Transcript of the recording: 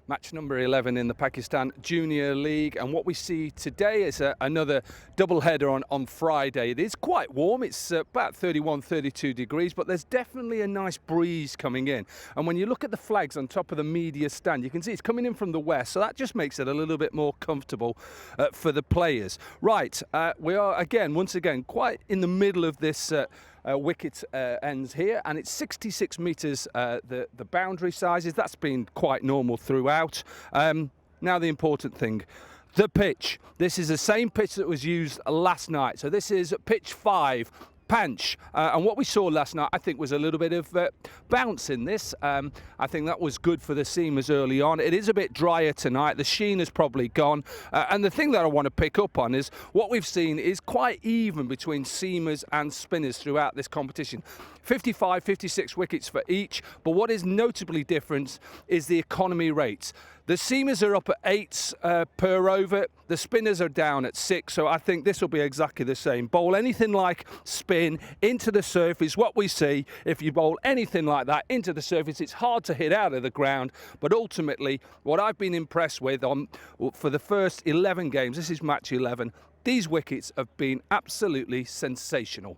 Match number 11 in the Pakistan Junior League, and what we see today is another double header on Friday. It is quite warm, it's about 31-32 degrees, but there's definitely a nice breeze coming in. And when you look at the flags on top of the media stand, you can see it's coming in from the west, so that just makes it a little bit more comfortable for the players. Right, we are once again quite in the middle of this wicket ends here, and it's 66 metres the boundary sizes. That's been quite normal throughout. Now the important thing, the pitch. This is the same pitch that was used last night, so this is pitch 5, Panch, and what we saw last night I think was a little bit of bounce in this. I think that was good for the seamers early on. It is a bit drier tonight, the sheen has probably gone, and the thing that I want to pick up on is what we've seen is quite even between seamers and spinners throughout this competition. 55, 56 wickets for each, but what is notably different is the economy rates. The seamers are up at 8 per over, the spinners are down at 6, so I think this will be exactly the same. Bowl anything like spin into the surface, what we see, if you bowl anything like that into the surface, it's hard to hit out of the ground, but ultimately, what I've been impressed with for the first 11 games, this is match 11, these wickets have been absolutely sensational.